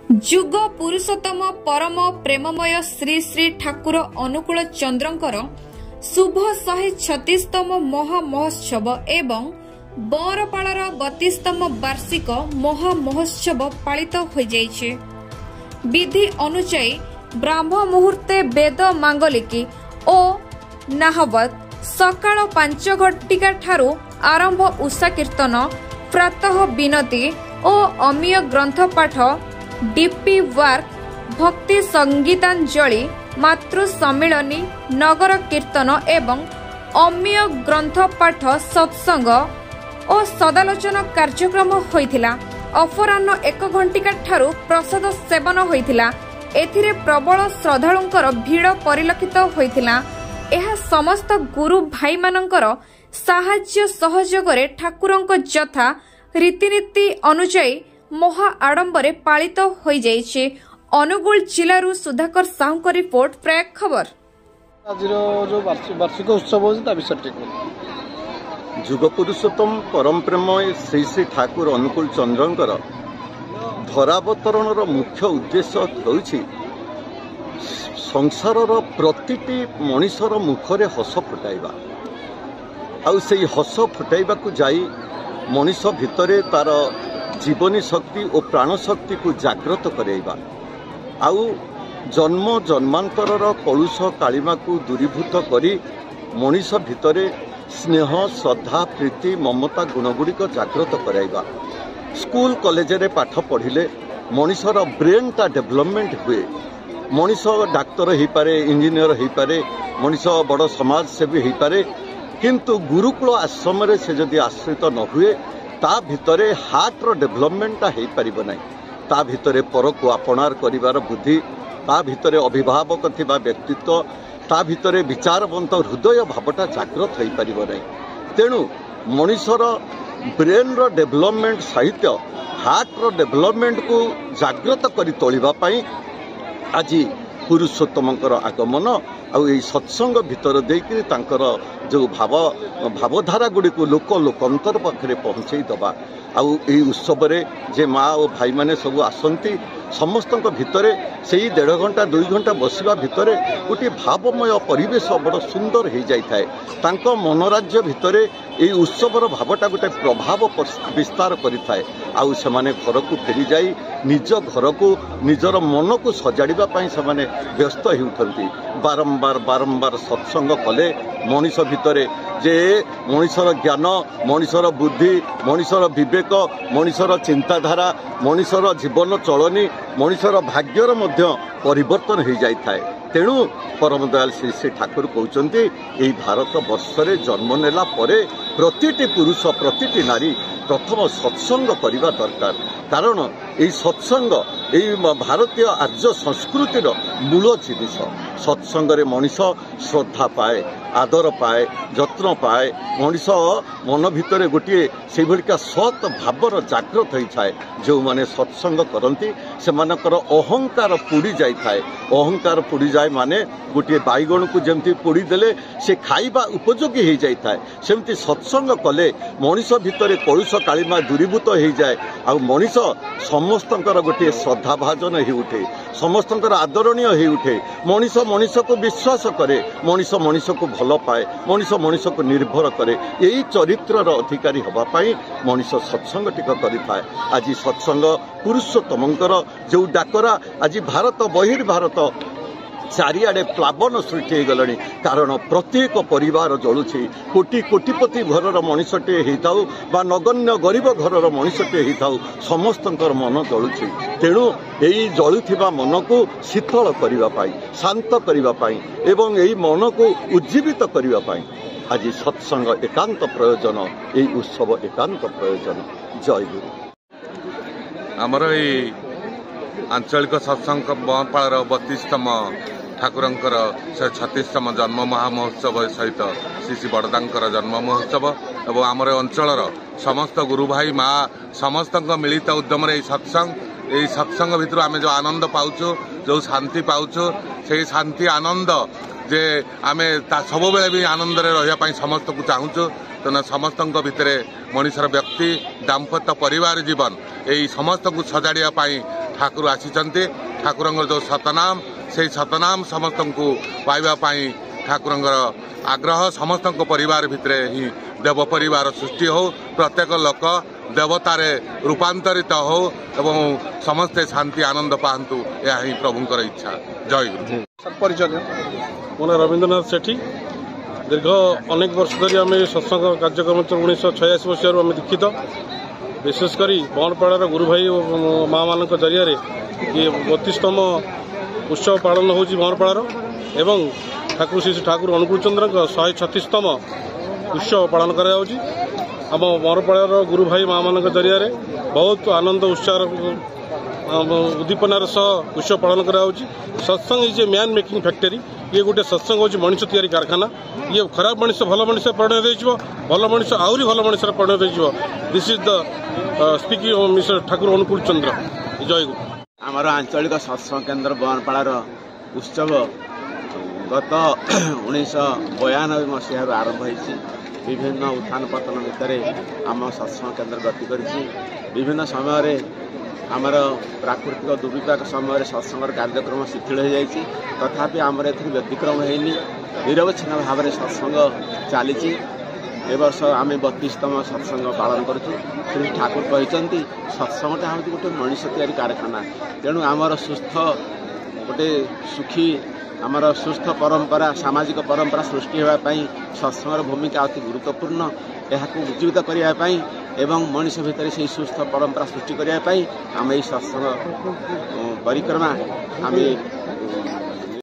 जुग पुरुषोत्तम परम प्रेममय श्री श्री ठाकुर अनुकूल चंद्रंकर शुभ 136तम महामहोत्सव एवं बरपाड़र 32तम वार्षिक महामहोत्सव पालित हो जाइछे। विधि अनुसायी ब्राह्म मुहूर्ते वेद मांगलिकी और नाहवत सकाळ 5 घटिका ठारू आरंभ उषा कीर्तन प्रातः विनती और अमीय ग्रंथ पाठ डीपी वार्क भक्ति संगीतांजलि मातृ सम्मिलनी नगर कीर्तन एवं अमीय ग्रंथ पाठ सत्संग और सदालोचना कार्यक्रम होइथिला। अपराह्न 1 घंटिका ठारू प्रसाद सेवन होइथिला। एथिरे प्रबल श्रद्धालुंकर भीड़ परिलक्षित होइथिला। एहा समस्त गुरु भाई मानंकर साहाय्य सहयोगरे ठाकुरंक जथा रीतिनीति अनुसायी महा आडंबरे पालित हो जाइछे। अनुगुल जिलू सुधाकर साहू का रिपोर्ट प्रयाग खबर। आज जो वार्षिक उत्सव जुग पुरुषोत्तम परम प्रेममय श्री श्री ठाकुर अनुकूल चंद्रंकर धरावतरणर मुख्य उद्देश्य होछि संसारर प्रतिटी मनिषर मुखरे हस फुटाइबा आउ सेही हस फुटाइबाकू जाई मनिष भितरे तार जीवनी शक्ति और प्राण शक्ति को जागृत कराइबा आउ जन्म जन्मांतरर कलुष कालिमा को दूरीभूत करी मनिष भितरे स्नेह श्रद्धा प्रीति ममता गुणगुड़िक जागृत कराइबा। स्कूल कॉलेज रे पाठ पढ़िले मनिषर ब्रेन टा डेवलपमेंट हुए। मनिष डाक्तर हो पारे, इंजीनियर हो पारे, मनिष बड़ समाज सेवी हो पारे, किंतु गुरुकुल आश्रम रे से जदि आश्रित न हुए ता भितरे हार्ट रो डेवलपमेंट हो पारिबो नै। ता भितरे पर को अपनार करिवार बुद्धि, ता भितरे अभिभावक थिबा व्यक्तित्व, ता भितरे विचारवंत हृदय भावटा जागृत हो पारिबो नै। तेणु मनिषर ब्रेन रो डेवलपमेंट सहित हार्ट रो डेवलपमेंट को जागृत करी तोलिबा पई आज पुरुषोत्तमंकर आगमन आउ यही सत्संग भितर देकर तांकर जो भावधारा गुड़ी को लोक लोकांतर पाखे पहुँचे दबा आउ यही उत्सव रे जे माँ और भाई माने सब आसंती समस्त भितरे से 1.5 घंटा 2 घंटा बसवा भितरे गोटे भावमय परिवेश बड़ सुंदर हो जाए। तांको मनोराज्य भितरे यही उत्सवर भावटा गोटे प्रभाव विस्तार करिथाए। आउ सेमाने घर को फेरी जाई निज घर को निजर मन को सजाड़िबा पई सेमाने व्यस्त हो उठंती। बारंबार बारंबार सत्संग कले मनिष भितरे जे मनिषर ज्ञान, मनिषर बुद्धि, मनिषर विवेक, मनिषर चिंताधारा, मनिषर जीवन चलनी, मनिषर भाग्यर मध्य परिवर्तन हो जाए। तेणु परम दयाल श्री श्री ठाकुर कहते यही भारत वर्षरे जन्म नेला परे प्रतिटी पुरुष प्रतिटी नारी प्रथम सत्संग करने दरकार। कारण यही सत्संग यही भारतीय आर्य संस्कृतिर मूल जिनिस। सत्संग रे मनीष श्रद्धा पाए, आदर पाए, जत्न पाए। मनीष मन भितर गोटे से भाया सत् भावर जागृत होता है। जो माने सत्संग करती से अहंकार पोड़ी जाए। अहंकार पोड़ी जाए माने गोटे बैगण को जमती पोड़ी देले से खाइबा उपयोगी हो जाए। सेमती सत्संग कले मनीष भितर कलुष कालिमा दूरीभूत हो जाए। आ मनीष समस्तंकर गोटे श्रद्धा भाजन हो उठे, समस्तंकर आदरणीय हो उठे। मनीष मनीष को विश्वास करे, मनीष मनीष को भल पाए, मनीष मनीष को निर्भर करे। यही चरित्रर अधिकारी हवा पाई मनीष सत्संग टिक करिथाए। आज सत्संग पुरुषोत्तमंकर जो डाकरा आज भारत बहिर्भारत चारिआडे प्लावन सृष्टि हो गलानी। कारण प्रत्येक परिवार जलुछि। कोटी कोटिपति घरर मनीषटे होइथाउ बा नगण्य गरीब घरर मनीषटे होइथाउ समस्तंकर मन जलुछि। तेणु यही जलुथिबा मन को शीतल करिबा पाई, शांत करिबा पाई एवं यही मन को उज्जीवित करिबा पाई आज सत्संग एकांत प्रयोजन, यही उत्सव एकांत प्रयोजन। जय गुरु। आमर आंचलिक सत्संग बंपाड़ 32तम ठाकुरंकर 136तम जन्म महामहोत्सव सहित श्री श्री बड़दांकर जन्म महोत्सव एवं आमर अंचलर समस्त गुरु भाई माँ समस्त मिलित उद्यम सत्संग भितर आम जो आनंद पाउचु, जो शांति पाउचु, से शांति आनंद जे आम सब बेले भी आनंद रही समस्त को चाहूँ। तेना समस्त भितर मनीषर व्यक्ति दाम्पत्य परिवार जीवन यही समस्त को सजाड़िया ठाकुर आसीचंती ठाकुरंगर जो सतनाम से सतनाम समस्त को पाइबा पाई ठाकुरंगर आग्रह समस्त परिवार भितर ही देव परिवार सृष्टि हो प्रत्येक लोक देवतार रूपांतरित हो एवं समस्ते शांति आनंद पाहतु यह ही प्रभुंकर इच्छा। जय गुरु। परिचय मो ना रवींद्रनाथ सेठी दीर्घ अनेक वर्ष धरी आम सत्संग कार्यक्रम 1986 मसीह आम दीक्षित विशेषकर बरपाड़ार गुरु भाई और माँ मान जरिया ये 32तम उत्सव पालन हो बरपाड़ार एवं ठाकुर श्री ठाकुर अनुकूल चंद्र 136तम उत्सव पालन कर आम बरपाड़ार गुरु भाई माँ मान जरिया बहुत आनंद उत्साह उद्दीपनार सह उत्सव पालन कर सत्संग is a man making factory ये गोटे सत्संग हूँ मनीष तैयारी कारखाना ये खराब मनीष भल मनीष परिणत हो भल मनीष आहरी भल मनीष परिणत हो this is the speaking mister Thakur अनुकूल चंद्र। जय गुरु। आमर आंचलिक सत्संग केन्द्र बनपाड़ार उत्सव गत 1992 मसीह आरंभ होती विभिन्न उत्थान पतन भितर आम सत्संग केन्द्र गति कर विभिन्न समय आमर प्राकृतिक दुर्विपाक समय सत्संग कार्यक्रम शिथिल हो जाएगी तथापि आमर ए व्यतिक्रम होनी निरवच्छिन्न भाव में सत्संग चली वर्ष आम 32तम सत्संग पालन करूँ। श्री ठाकुर कहते सत्संगटा हूँ गोटे मनीष तैयारी कारखाना तेणु आमर सुस्थ गोटे सुखी आमर सुस्थ परंपरा सामाजिक परंपरा सृष्टि होगापाई सत्संगर भूमिका अति गुरुत्वपूर्ण यह उज्जीवित करने एवं मनीष भितर से सुस्थ परंपरा सृष्टि करने आम सत्संग परिक्रमा आम